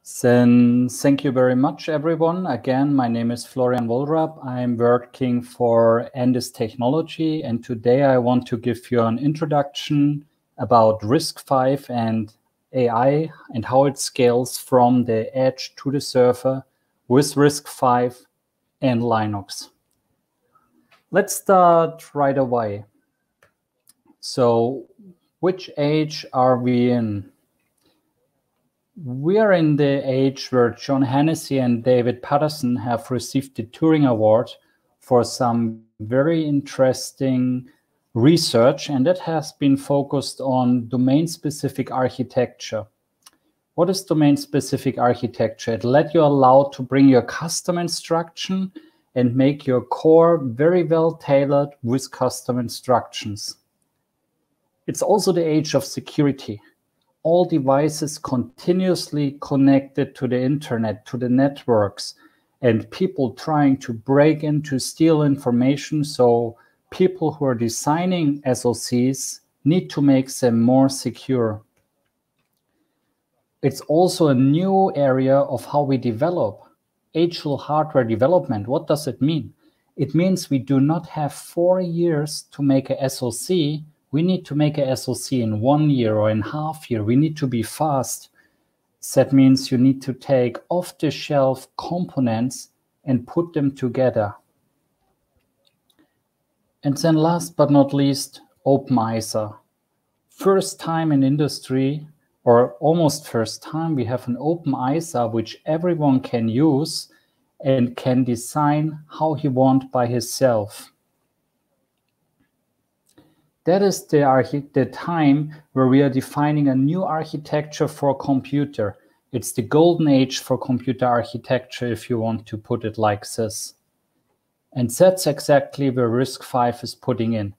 Then thank you very much, everyone. Again, my name is Florian Wohlrab. I'm working for Andes Technology, and today I want to give you an introduction about RISC-V and AI and how it scales from the edge to the server with RISC-V and Linux. Let's start right away. So, which age are we in? We are in the age where John Hennessy and David Patterson have received the Turing Award for some very interesting research, and that has been focused on domain-specific architecture. What is domain-specific architecture? It let you allow to bring your custom instruction and make your core very well tailored with custom instructions. It's also the age of security. All devices continuously connected to the internet, to the networks, and people trying to break in to steal information. So people who are designing SoCs need to make them more secure. It's also a new area of how we develop. Ageless hardware development, what does it mean? It means we do not have 4 years to make a SoC. We need to make a SoC in 1 year or in half year. We need to be fast. That means you need to take off-the-shelf components and put them together. And then last but not least, OpenISA. First time in industry, or almost first time, we have an OpenISA which everyone can use and can design how he wants by himself. That is the time where we are defining a new architecture for computer. It's the golden age for computer architecture, if you want to put it like this. And that's exactly where RISC-V is putting in.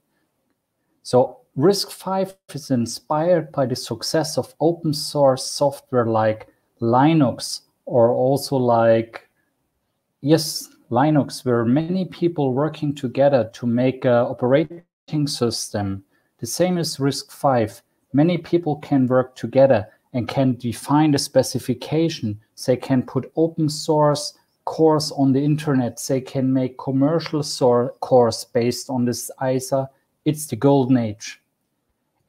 So RISC-V is inspired by the success of open source software like Linux, or also like, yes, Linux, where many people working together to make an operating system. The same as RISC-V. Many people can work together and can define the specification. They can put open source cores on the internet. They can make commercial cores based on this ISA. It's the golden age.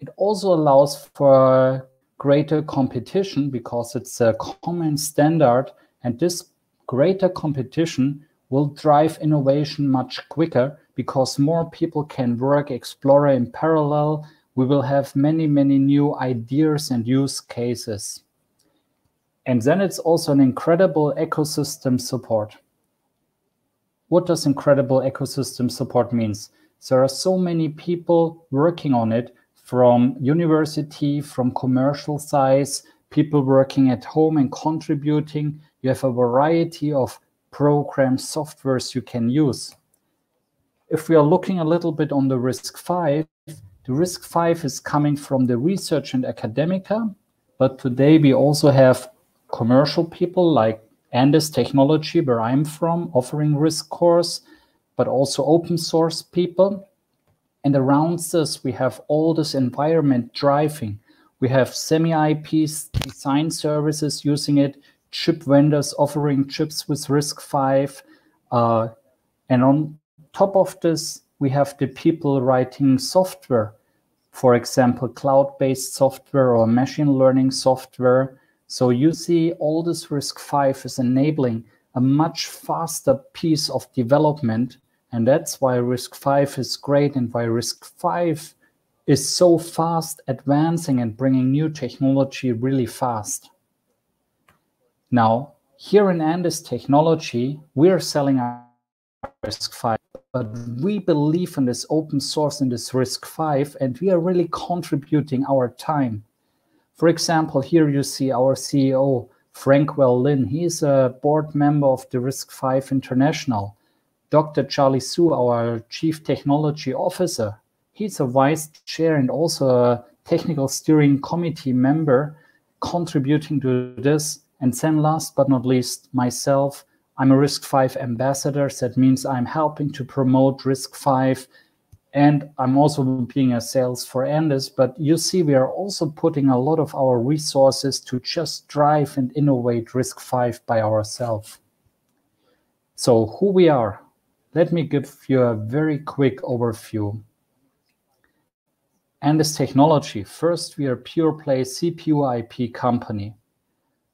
It also allows for greater competition because it's a common standard, and this greater competition will drive innovation much quicker because more people can work, explore in parallel. We will have many, many new ideas and use cases. And then it's also an incredible ecosystem support. What does incredible ecosystem support means? There are so many people working on it, from university, from commercial size, people working at home and contributing. You have a variety of programs, softwares you can use. If we are looking a little bit on the RISC-V, the RISC-V is coming from the research and academia, but today we also have commercial people like Andes Technology, where I'm from, offering RISC cores, but also open source people. And around this, we have all this environment driving. We have semi-IPs, design services using it, chip vendors offering chips with RISC-V, and on top of this, we have the people writing software, for example, cloud-based software or machine learning software. So you see all this RISC-V is enabling a much faster piece of development. And that's why RISC-V is great and why RISC-V is so fast advancing and bringing new technology really fast. Now, here in Andes Technology, we are selling our RISC-V, but we believe in this open source and this RISC-V, and we are really contributing our time. For example, here you see our CEO, Frank Lin. He is a board member of the RISC-V International. Dr. Charlie Su, our Chief Technology Officer, he's a vice chair and also a technical steering committee member contributing to this. And then last but not least, myself, I'm a RISC-V ambassador. That means I'm helping to promote RISC-V And I'm also being a sales for Andes, but you see we are also putting a lot of our resources to just drive and innovate RISC-V by ourselves. So who we are, let me give you a very quick overview. Andes Technology, first we are a pure play CPU IP company.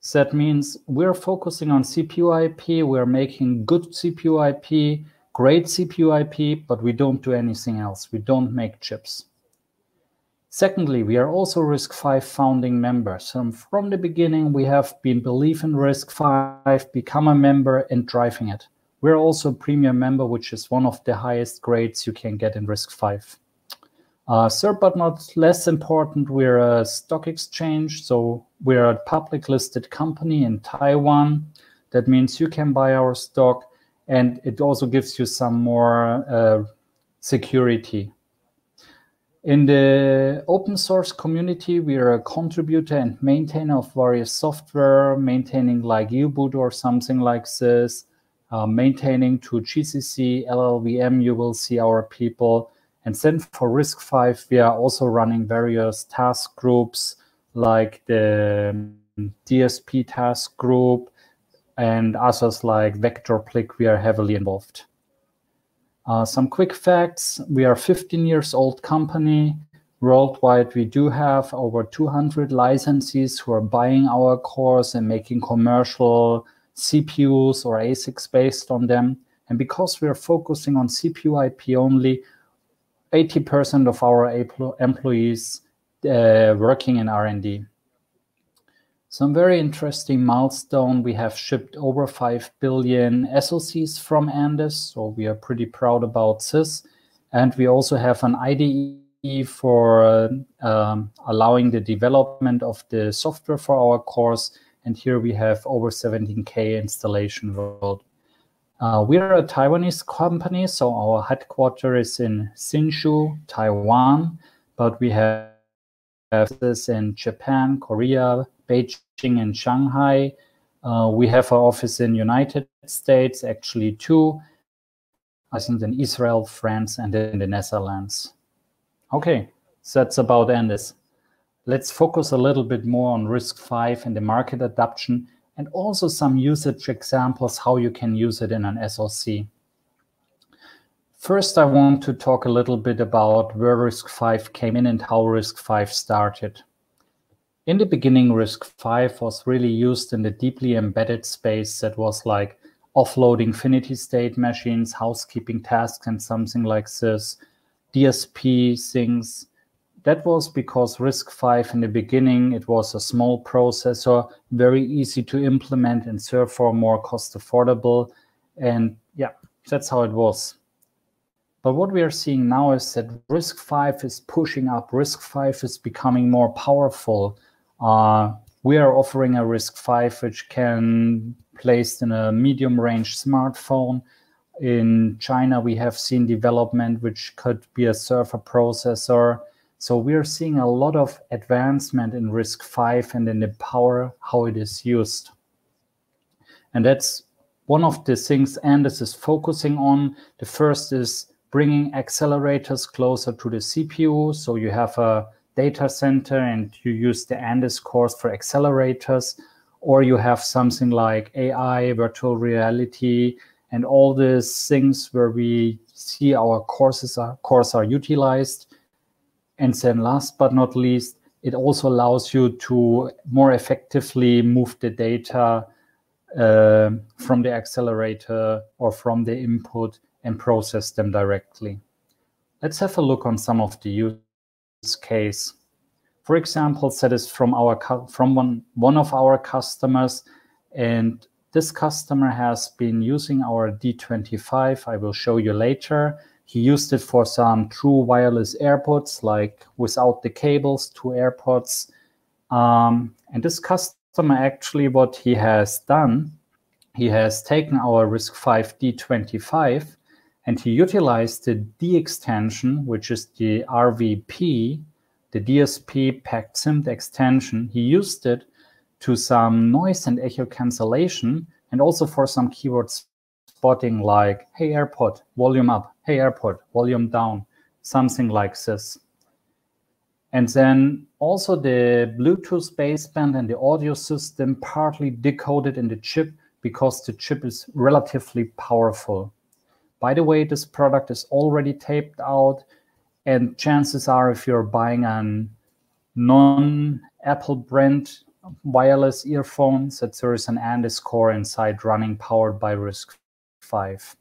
So that means we're focusing on CPU IP, we're making good CPU IP, great CPU IP, but we don't do anything else. We don't make chips. Secondly, we are also RISC-V founding members. From the beginning, we have been believing RISC-V, become a member and driving it. We're also a premium member, which is one of the highest grades you can get in RISC-V. Third but not less important, we're a stock exchange. So we're a public listed company in Taiwan. That means you can buy our stock, and it also gives you some more security. In the open source community, we are a contributor and maintainer of various software, maintaining like U-boot or something like this, maintaining to GCC, LLVM, you will see our people. And then for RISC-V, we are also running various task groups like the DSP task group and others like VectorPlick. We are heavily involved. Some quick facts. We are a 15 years old company. Worldwide, we do have over 200 licensees who are buying our cores and making commercial CPUs or ASICs based on them. And because we are focusing on CPU IP only, 80% of our employees working in R&D. Some very interesting milestone. We have shipped over 5 billion SoCs from Andes, so we are pretty proud about this. And we also have an IDE for allowing the development of the software for our cores. And here we have over 17K installation world. We are a Taiwanese company, so our headquarters is in Hsinchu, Taiwan, but we have this in Japan, Korea, Beijing, and Shanghai. We have an office in United States, actually two, I think in Israel, France, and in the Netherlands. Okay, so that's about Andes. Let's focus a little bit more on RISC-V and the market adoption, and also some usage examples, how you can use it in an SoC. First, I want to talk a little bit about where RISC-V came in and how RISC-V started. In the beginning, RISC-V was really used in the deeply embedded space that was like offloading finity state machines, housekeeping tasks, and something like this, DSP things. That was because RISC-V in the beginning, it was a small processor, very easy to implement and therefore more cost affordable. And yeah, that's how it was. But what we are seeing now is that RISC-V is pushing up. RISC-V is becoming more powerful. We are offering a RISC-V which can be placed in a medium range smartphone. In China, we have seen development which could be a server processor. So we are seeing a lot of advancement in RISC-V and in the power, how it is used. And that's one of the things Andes is focusing on. The first is bringing accelerators closer to the CPU. So you have a data center and you use the AndesCore for accelerators, or you have something like AI, virtual reality, and all these things where we see our cores are utilized. And then last but not least, it also allows you to more effectively move the data from the accelerator or from the input and process them directly. Let's have a look on some of the use case. For example, that is from one of our customers, and this customer has been using our D25. I will show you later. He used it for some true wireless AirPods, like without the cables, 2 AirPods. And this customer, actually, what he has done, he has taken our RISC-V D25 and he utilized the D extension, which is the RVP, the DSP packed SIMD extension. He used it to some noise and echo cancellation and also for some keyword spotting like, hey, AirPod, volume up. Hey, AirPod, volume down. something like this. And then also the Bluetooth baseband and the audio system partly decoded in the chip because the chip is relatively powerful. By the way, this product is already taped out, and chances are if you're buying a non-Apple brand wireless earphones, that there is an AndesCore inside running powered by RISC-V.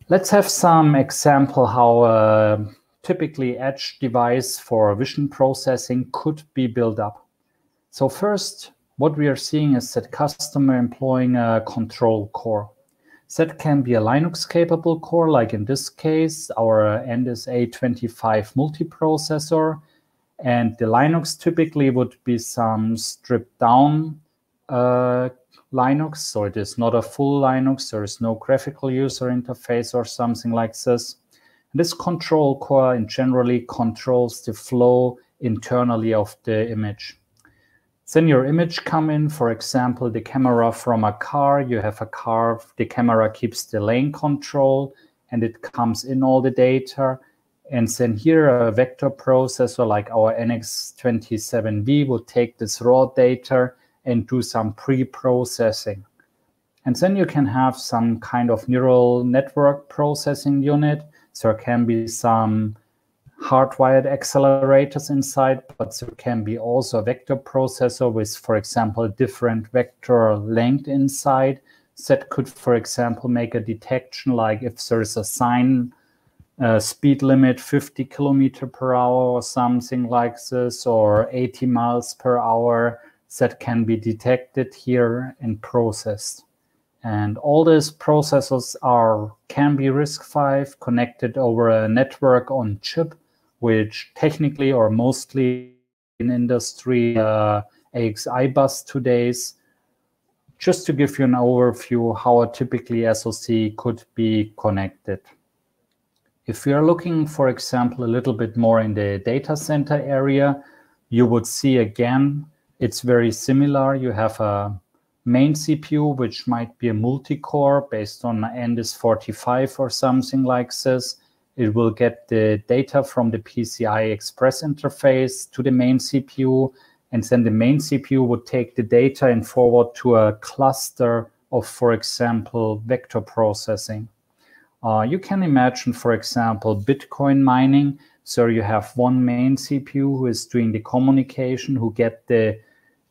Let's have some example how typically edge device for vision processing could be built up. So first, what we are seeing is that customer employing a control core. That can be a Linux-capable core, like in this case, our Andes A25 multiprocessor. And the Linux typically would be some stripped-down Linux, so it is not a full Linux. There is no graphical user interface or something like this. This control core generally controls the flow internally of the image. Then your image come in, for example, the camera from a car. You have a car, the camera keeps the lane control, and it comes in all the data. And then here a vector processor like our NX27V will take this raw data and do some pre-processing. And then you can have some kind of neural network processing unit. There can be some hardwired accelerators inside, but there can be also a vector processor with, for example, different vector length inside that could, for example, make a detection like if there is a sign speed limit 50 km/h or something like this, or 80 miles per hour, that can be detected here and processed. And all these processors can be RISC-V connected over a network on chip, which technically or mostly in industry AXI bus today's. Just to give you an overview how a typically SoC could be connected. If we are looking, for example, a little bit more in the data center area, you would see again, it's very similar. You have a main CPU, which might be a multi-core based on Andes 45 or something like this. It will get the data from the PCI Express interface to the main CPU, and then the main CPU would take the data and forward to a cluster of, for example, vector processing. You can imagine, for example, Bitcoin mining. So you have one main CPU who is doing the communication, who get the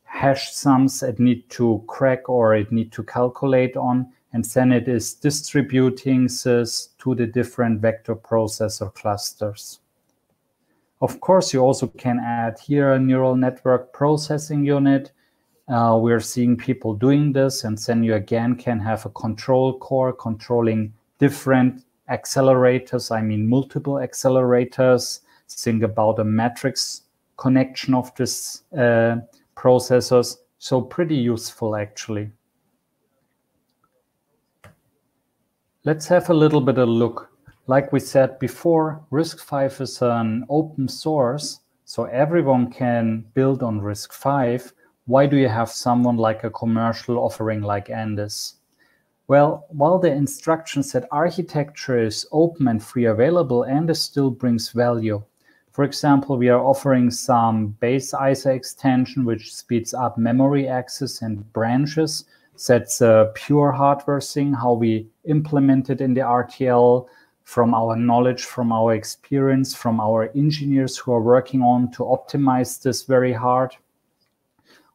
hash sums it need to crack or it need to calculate on, and then it is distributing this to the different vector processor clusters. Of course, you also can add here a neural network processing unit. We're seeing people doing this, and then you again can have a control core controlling different accelerators, I mean multiple accelerators. Think about a matrix connection of this processors. So pretty useful actually. Let's have a little bit of a look. Like we said before, RISC-V is an open source, so everyone can build on RISC-V. Why do you have someone like a commercial offering like Andes? Well, while the instruction set architecture is open and free available, Andes still brings value. For example, we are offering some base ISA extension, which speeds up memory access and branches. That's a pure hardware thing, how we implement it in the RTL, from our knowledge, from our experience, from our engineers who are working on to optimize this very hard.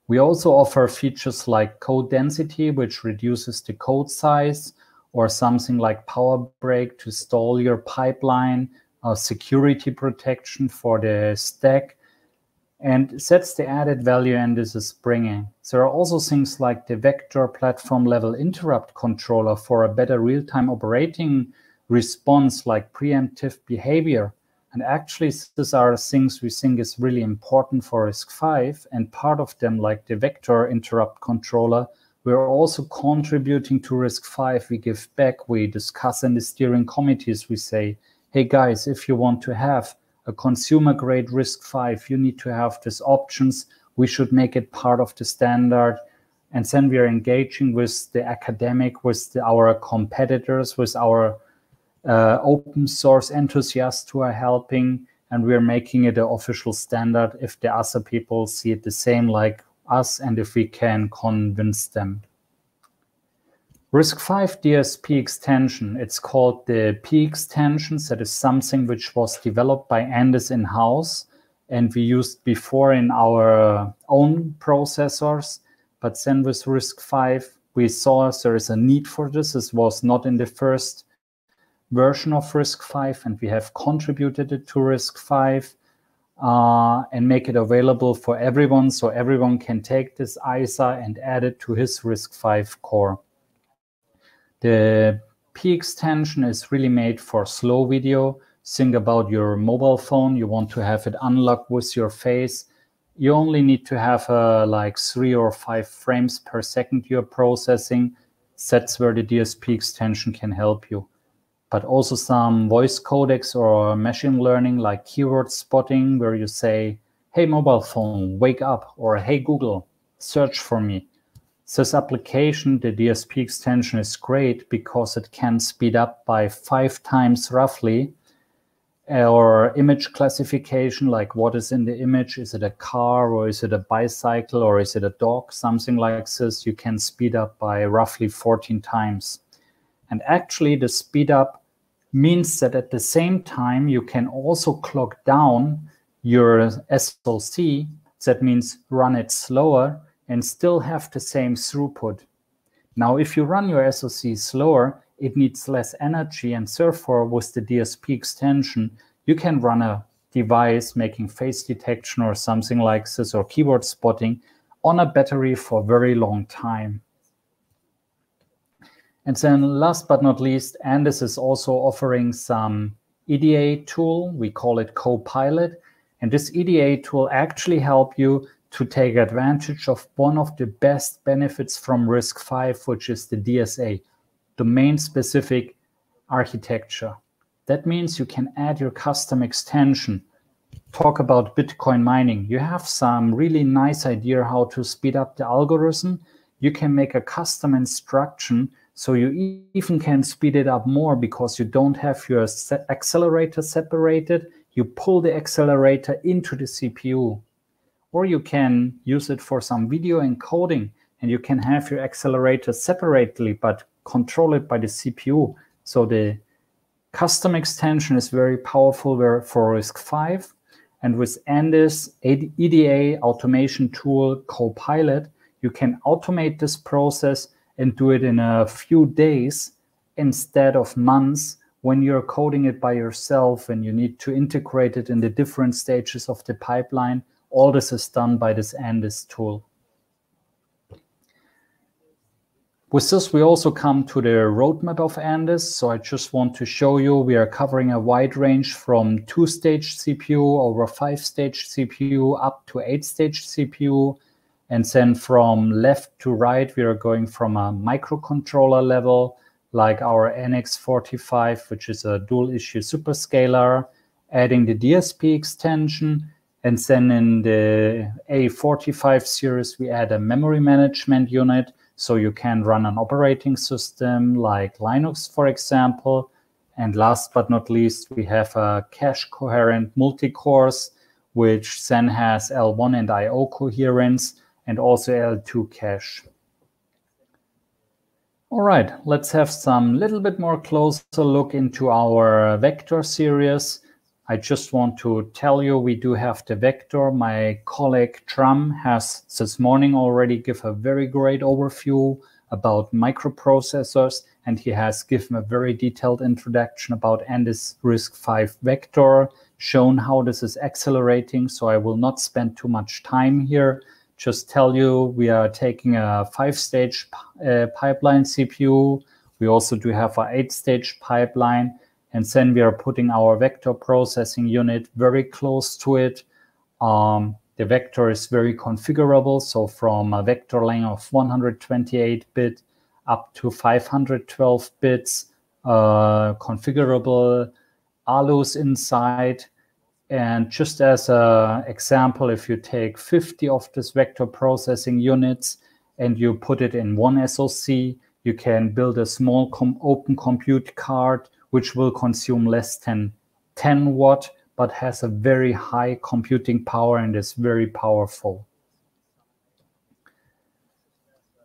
We also offer features like code density, which reduces the code size, or something like power break to stall your pipeline, security protection for the stack. And that's the added value Andes is bringing. There are also things like the vector platform level interrupt controller for a better real-time operating response like preemptive behavior. And actually, these are things we think is really important for RISC-V, and part of them, like the vector interrupt controller, we're also contributing to RISC-V. We give back, we discuss in the steering committees, we say, hey guys, if you want to have a consumer-grade RISC-V, you need to have these options. We should make it part of the standard. And then we are engaging with the academic, with our competitors, with our open source enthusiasts who are helping, and we're making it an official standard if the other people see it the same like us and if we can convince them. RISC-V DSP extension, it's called the P extensions. That is something which was developed by Andes in-house and we used before in our own processors. But then with RISC-V, we saw there is a need for this. This was not in the first version of RISC-V, and we have contributed it to RISC-V and make it available for everyone, so everyone can take this ISA and add it to his RISC-V core. The P extension is really made for slow video. Think about your mobile phone. You want to have it unlocked with your face. You only need to have like 3 or 5 frames per second you're processing. That's where the DSP extension can help you. But also some voice codecs or machine learning like keyword spotting, where you say, hey, mobile phone, wake up, or hey, Google, search for me. This application, the DSP extension, is great because it can speed up by 5 times roughly. Or image classification, like what is in the image, is it a car or is it a bicycle or is it a dog, something like this, you can speed up by roughly 14 times. And actually the speed up means that at the same time you can also clock down your SoC, that means run it slower and still have the same throughput. Now if you run your SoC slower, it needs less energy, and therefore with the DSP extension you can run a device making face detection or something like this or keyword spotting on a battery for a very long time. And then last but not least, Andes is also offering some EDA tool. We call it Copilot. And this EDA tool actually helps you to take advantage of one of the best benefits from RISC-V, which is the DSA, domain-specific architecture. That means you can add your custom extension. Talk about Bitcoin mining. You have some really nice idea how to speed up the algorithm. You can make a custom instruction, so you even can speed it up more because you don't have your accelerator separated. You pull the accelerator into the CPU. Or you can use it for some video encoding, and you can have your accelerator separately, but control it by the CPU. So the custom extension is very powerful for RISC-V. And with Andes EDA automation tool Copilot, you can automate this process and do it in a few days instead of months when you're coding it by yourself and you need to integrate it in the different stages of the pipeline. All this is done by this Andes tool. With this, we also come to the roadmap of Andes. So I just want to show you we are covering a wide range from 2-stage CPU over 5-stage CPU up to 8-stage CPU. And then from left to right, we are going from a microcontroller level, like our NX45, which is a dual issue superscalar, adding the DSP extension. And then in the A45 series, we add a memory management unit, so you can run an operating system like Linux, for example. And last but not least, we have a cache coherent multi-cores, which then has L1 and I/O coherence, and also L2 cache. All right, let's have some little bit more closer look into our vector series. I just want to tell you we do have the vector. My colleague Tram has this morning already given a very great overview about microprocessors, and he has given a very detailed introduction about Andes RISC-V vector, shown how this is accelerating, so I will not spend too much time here. Just tell you we are taking a 5-stage pipeline CPU. We also do have an 8-stage pipeline, and then we are putting our vector processing unit very close to it. The vector is very configurable, so from a vector length of 128-bit up to 512 bits, configurable ALUs inside. And just as an example, if you take 50 of this vector processing units and you put it in one SoC, you can build a small open compute card which will consume less than 10 watt, but has a very high computing power and is very powerful.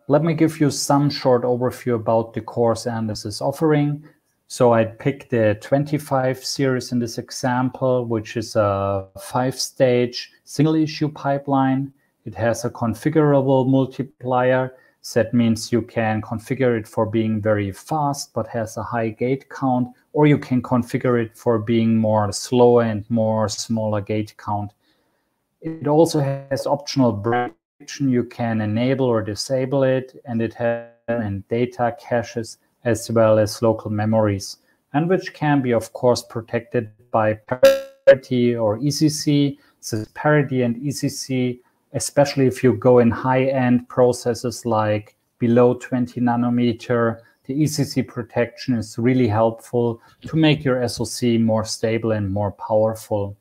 Let me give you some short overview about the cores Andes is offering. So I picked the 25 series in this example, which is a 5-stage single-issue pipeline. It has a configurable multiplier. So that means you can configure it for being very fast, but has a high gate count, or you can configure it for being more slow and more smaller gate count. It also has optional branch. You can enable or disable it, and it has data caches as well as local memories, and which can be, of course, protected by parity or ECC. So parity and ECC, especially if you go in high-end processes like below 20 nanometer, the ECC protection is really helpful to make your SoC more stable and more powerful.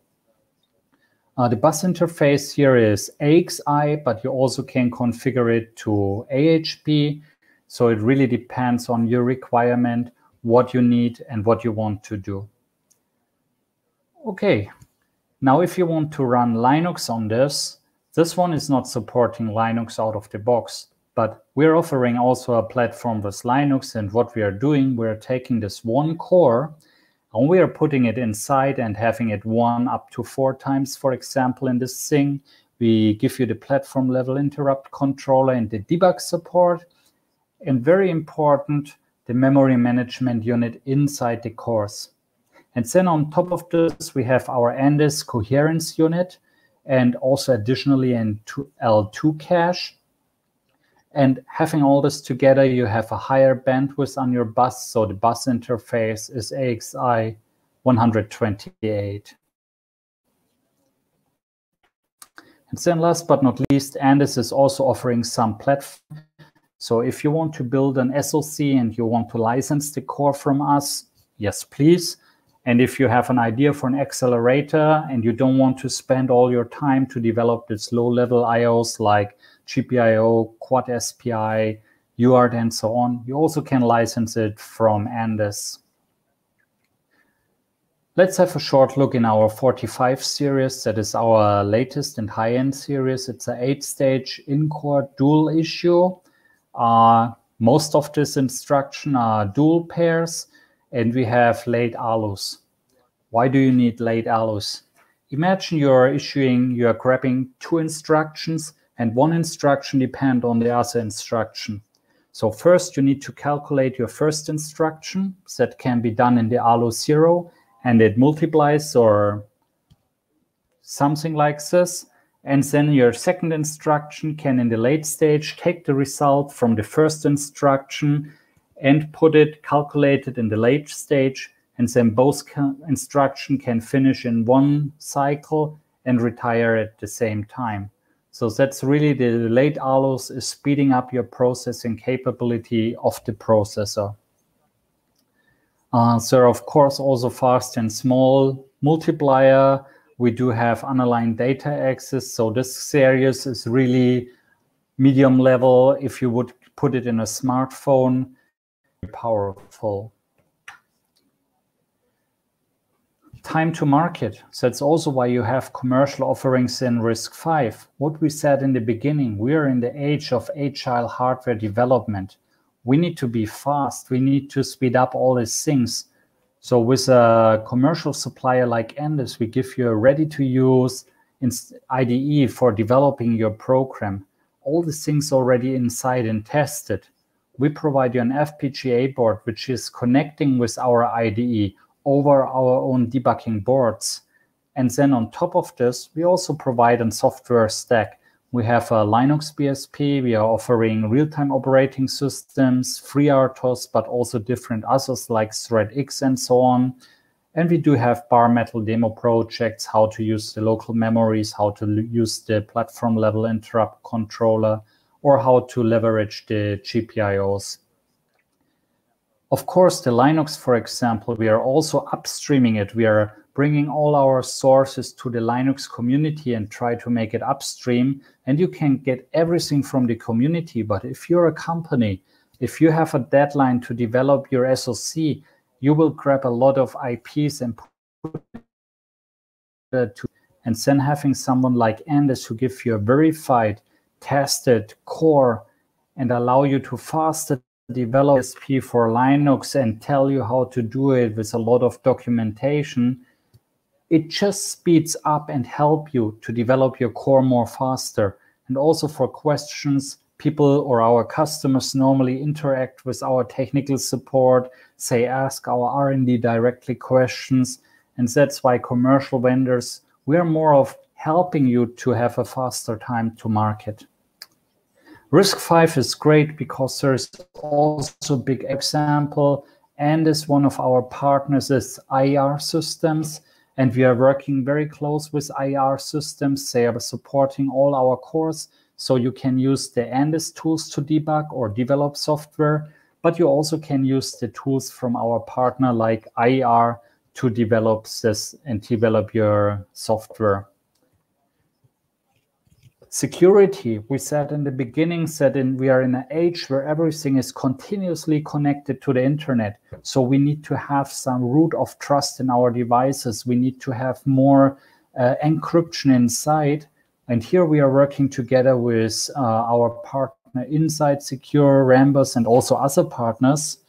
The bus interface here is AXI, but you also can configure it to AHB. So it really depends on your requirement, what you need and what you want to do. Okay, now if you want to run Linux on this one is not supporting Linux out of the box, but we're offering also a platform with Linux. And what we are doing, we're taking this one core and we are putting it inside and having it 1 up to 4 times, for example, in this thing. We give you the platform level interrupt controller and the debug support. And very important, the memory management unit inside the cores. And then on top of this, we have our Andes coherence unit and also additionally an L2 cache. And having all this together, you have a higher bandwidth on your bus. So the bus interface is AXI 128. And then last but not least, Andes is also offering some platform. So if you want to build an SoC and you want to license the core from us, yes, please. And if you have an idea for an accelerator and you don't want to spend all your time to develop this low-level IOs like GPIO, quat SPI, UART, and so on, you also can license it from Andes. Let's have a short look in our 45 series. That is our latest and high-end series. It's an 8-stage in-core dual issue. Most of this instruction are dual pairs, and we have late ALUs. Why do you need late ALUs? Imagine you are grabbing 2 instructions, and one instruction depends on the other instruction. So first you need to calculate your first instruction. That can be done in the ALU 0, and it multiplies or something like this. And then your second instruction can, in the late stage, take the result from the first instruction and calculate it in the late stage. And then both instructions can finish in one cycle and retire at the same time. So that's really the late ALUs is speeding up your processing capability of the processor. So of course also fast and small multiplier. We do have unaligned data access. So this series is really medium level. If you would put it in a smartphone, powerful. Time to market. So that's also why you have commercial offerings in RISC-V. What we said in the beginning, we are in the age of agile hardware development. We need to be fast. We need to speed up all these things. So with a commercial supplier like Andes, we give you a ready-to-use IDE for developing your program. All the things already inside and tested. We provide you an FPGA board, which is connecting with our IDE over our own debugging boards. And then on top of this, we also provide a software stack. We have a Linux BSP. We are offering real-time operating systems, FreeRTOS, but also different others like ThreadX and so on. And we do have bare metal demo projects, how to use the local memories, how to use the platform level interrupt controller, or how to leverage the GPIOs. Of course, the Linux, for example, we are also upstreaming it. We are bringing all our sources to the Linux community and try to make it upstream. And you can get everything from the community. But if you're a company, if you have a deadline to develop your SoC you will grab a lot of IPs and put it to, and then having someone like Andes who give you a verified, tested core and allow you to faster develop RISC-V for Linux and tell you how to do it with a lot of documentation, it just speeds up and help you to develop your core more faster. And also for questions, people or our customers normally interact with our technical support, say ask our R&D directly questions, and that's why commercial vendors, we are more of helping you to have a faster time to market. RISC-V is great because there's also a big example, and is one of our partners is IR Systems, and we are working very close with IR Systems. They are supporting all our cores, so you can use the Andes tools to debug or develop software, but you also can use the tools from our partner like IR to develop this and develop your software. Security, we said in the beginning, we are in an age where everything is continuously connected to the internet. So we need to have some root of trust in our devices. We need to have more encryption inside. And here we are working together with our partner Inside Secure, Rambus, and also other partners.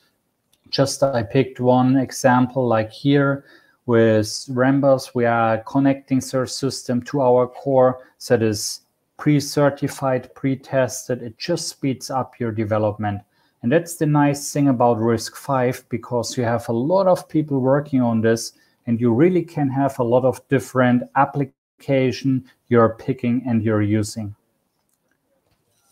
Just I picked one example like here with Rambus. We are connecting their system to our core that is pre-certified, pre-tested. It just speeds up your development. And that's the nice thing about RISC-V, because you have a lot of people working on this, and you really can have a lot of different applications you're picking and you're using.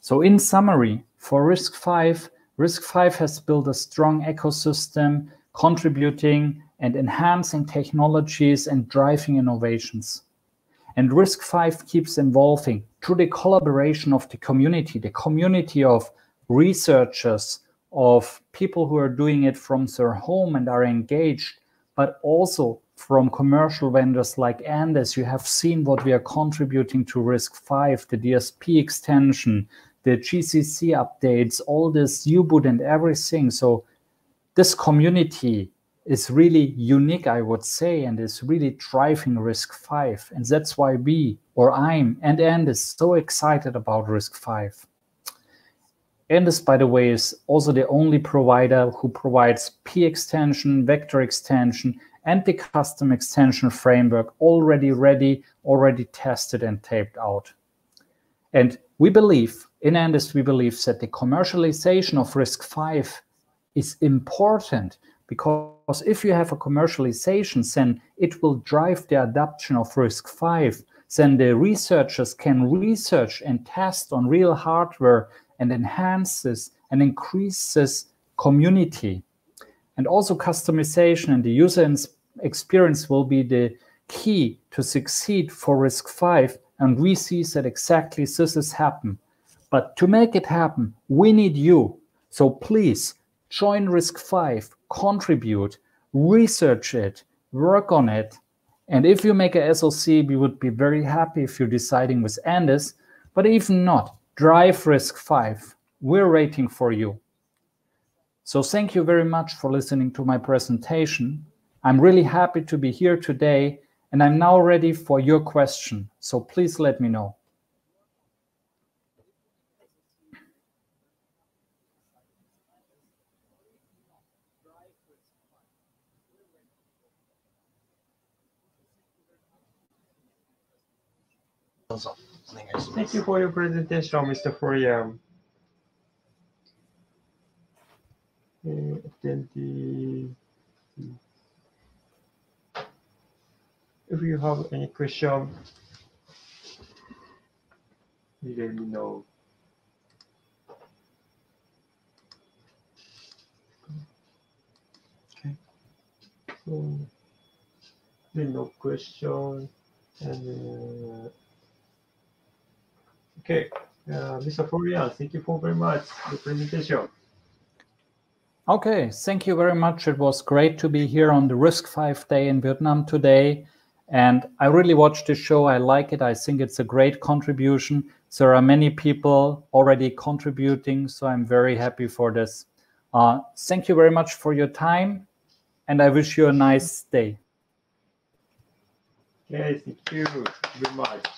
So in summary, for RISC-V, RISC-V has built a strong ecosystem, contributing and enhancing technologies and driving innovations. And RISC-V keeps evolving through the collaboration of the community of researchers, of people who are doing it from their home and are engaged, but also from commercial vendors like Andes. You have seen what we are contributing to RISC-V, the DSP extension, the GCC updates, all this U-boot and everything. So this community is really unique, I would say, and is really driving RISC-V. And that's why I'm so excited about RISC-V. Andes, by the way, is also the only provider who provides P extension, vector extension, and the custom extension framework already ready, already tested and taped out. And we believe, in Andes, we believe that the commercialization of RISC-V is important, because if you have a commercialization, then it will drive the adoption of RISC-V. Then the researchers can research and test on real hardware and enhance this and increase this community. And also customization and the user experience will be the key to succeed for RISC-V. And we see that exactly this is happening. But to make it happen, we need you. So please join RISC-V, contribute, research it, work on it. And if you make a SoC, we would be very happy if you're deciding with Andes. But even not, drive RISC-V. We're waiting for you. So thank you very much for listening to my presentation. I'm really happy to be here today, and I'm now ready for your question. So please let me know. Thank you for your presentation, Mr. Florian. If you have any question, let me know. Okay. So, there's no question. And okay, Mr. Florian, thank you very much for the presentation. Okay, thank you very much. It was great to be here on the RISC-V Day in Vietnam today. And I really watched the show. I like it. I think it's a great contribution. There are many people already contributing, so I'm very happy for this. Thank you very much for your time. and I wish you a nice day. Okay, thank you very much.